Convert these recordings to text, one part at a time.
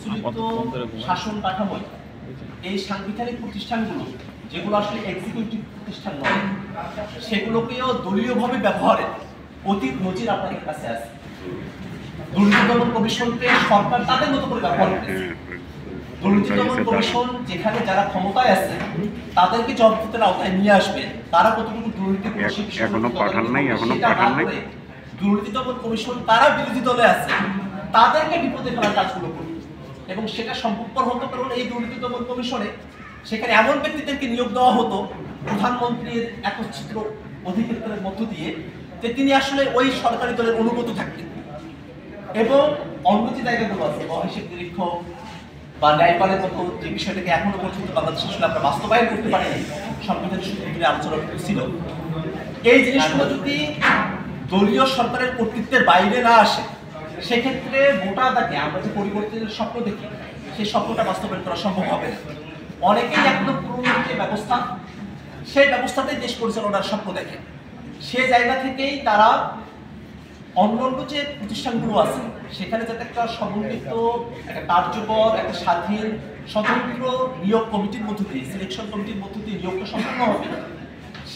প্রচলিত শাসন কাঠামোয় এই সাংবিধানিক প্রতিষ্ঠানগুলো যেগুলো আসলে এক্সিকিউটিভ প্রতিষ্ঠান নয়, সেগুলোকেও দলীয়ভাবে ব্যবহারের অতীত নজির আপনাদের কাছে আছে। দুর্নীতি দমন কমিশনকে সরকার তাদের মতো করে ব্যবহার করেছে। দুর্নীতি দমন কমিশন যেখানে যারা ক্ষমতায় আছে তাদেরকে জবাবদিহিতার আওতায় নিয়ে আসবে, তারা কতটুকু দুর্নীতি করছে দুর্নীতি দমন কমিশন তারা বিরোধী দলে আছে তাদেরকে বিপদে ফেলার কাজগুলো করবে, এবং সেটা সম্ভবপর হতো কারণ এই দুর্নীতি দমন কমিশনে সেখানে এমন ব্যক্তিদেরকে নিয়োগ দেওয়া হতো প্রধানমন্ত্রীর একচ্ছিদ্র অধিক্ষেত্রের মধ্য দিয়ে, যে তিনি আসলে ওই সরকারি দলের অনুগত থাকতেন। এবং অন্য যে জায়গাগুলো আছে হিসেব নিরীক্ষক বা ন্যায়পালের মতো যে বিষয়টাকে এখনো পর্যন্ত বাংলাদেশে আসলে আমরা বাস্তবায়ন করতে পারিনি, সংবিধান সূত্রে আলোচনা ছিল, এই জিনিসগুলো যদি দলীয় সরকারের কর্তৃত্বের বাইরে না আসে, সেক্ষেত্রে ভোটারদাকে আমরা যে পরিবর্তনের স্বপ্ন দেখি সেই স্বপ্নটা বাস্তবায়ন করা সম্ভব হবে না। অনেকেই এখনো পুরনো যে ব্যবস্থা সেই ব্যবস্থাতেই দেশ পরিচালনার স্বপ্ন দেখে, সে জায়গা থেকেই তারা অন্যান্য যে প্রতিষ্ঠানগুলো আছে সেখানে যাতে একটা সমন্বিত, একটা কার্যকর, একটা স্বাধীন স্বতন্ত্র নিয়োগ কমিটির মধ্য দিয়ে, সিলেকশন কমিটির মধ্য দিয়ে নিয়োগটা সম্পূর্ণ হবে,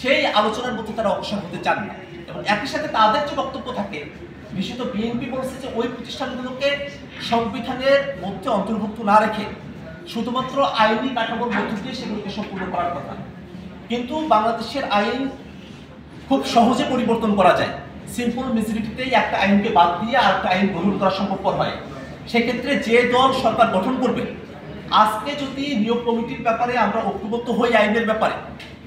সেই আলোচনার মধ্যে তারা অগ্রসর হতে চান না। এবং একই সাথে তাদের যে বক্তব্য থাকে, বিশেষত বিএনপি বলছে যে ওই প্রতিষ্ঠানগুলোকে সংবিধানের মধ্যে অন্তর্ভুক্ত না রেখে শুধুমাত্র আইনি কাঠামোর মধ্য দিয়ে সেগুলোকে সম্পূর্ণ করার কথা। কিন্তু বাংলাদেশের আইন খুব সহজে পরিবর্তন করা যায়, সিম্পল মেজরিটিতেই একটা আইনকে বাদ দিয়ে আর একটা আইন গ্রহণ করা সম্ভবপর হয়। সেক্ষেত্রে যে দল সরকার গঠন করবে, আজকে যদি নিয়োগ কমিটির ব্যাপারে আমরা ঐক্যবদ্ধ হই, আইনের ব্যাপারে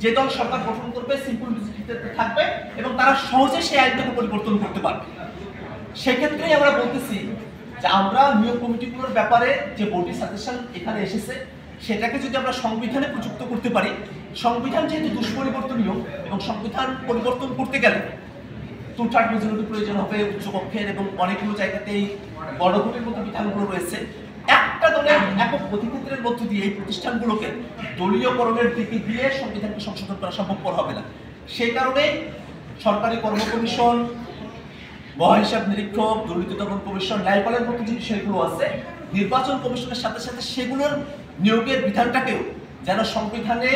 যে দল সরকার গঠন করবে সিম্পল মেজরিটিতে থাকবে এবং তারা সহজে সেই আইনটাকে পরিবর্তন করতে পারবে। সেক্ষেত্রেই আমরা বলতেছি যে আমরা নিয়োগ কমিটিগুলোর ব্যাপারে যে বডি সাজেশন এখানে এসেছে সেটাকে যদি আমরা সংবিধানে প্রযুক্ত করতে পারি, সংবিধান যেহেতু দুষ্পরিবর্তনীয় এবং সংবিধান পরিবর্তন করতে গেলে 2/3 মেজরিটি প্রয়োজন হবে উচ্চকক্ষের, এবং অনেকগুলো জায়গাতেই গণভোটের মতো বিধানগুলো রয়েছে। একটা দলের একক অধিক্ষেত্রের মধ্য দিয়ে এই প্রতিষ্ঠানগুলোকে দলীয়করণের দিকে দিয়ে সংবিধানকে সংশোধন করা সম্ভবপর হবে না। সেই কারণে সরকারি কর্ম কমিশন, মহাহিসাব নিরীক্ষক, দুর্নীতি দমন কমিশন, ন্যায়পালের মতো যে বিষয়গুলো আছে, নির্বাচন কমিশনের সাথে সাথে সেগুলোর নিয়োগের বিধানটাকেও যেন সংবিধানে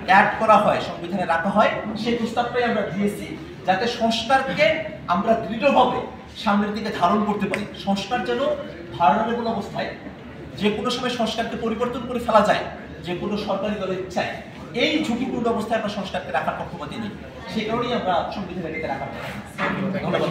অ্যাড করা হয়, সংবিধানে রাখা হয়, সেই প্রস্তাবটাই আমরা দিয়েছি, যাতে সংস্কারকে আমরা দৃঢ়ভাবে সামনের দিকে ধারণ করতে পারি। সংস্কার যেন ধারণার অবস্থায় যে কোনো সময় সংস্কারকে পরিবর্তন করে ফেলা যায়, যে কোনো সরকারি দলের ইচ্ছায়, এই ঝুঁকিপূর্ণ অবস্থায় আমরা সংস্কারকে রাখার পক্ষপাতী নেই। সেই কারণেই আমরা সংবিধানে রেখে রাখার ধন্যবাদ।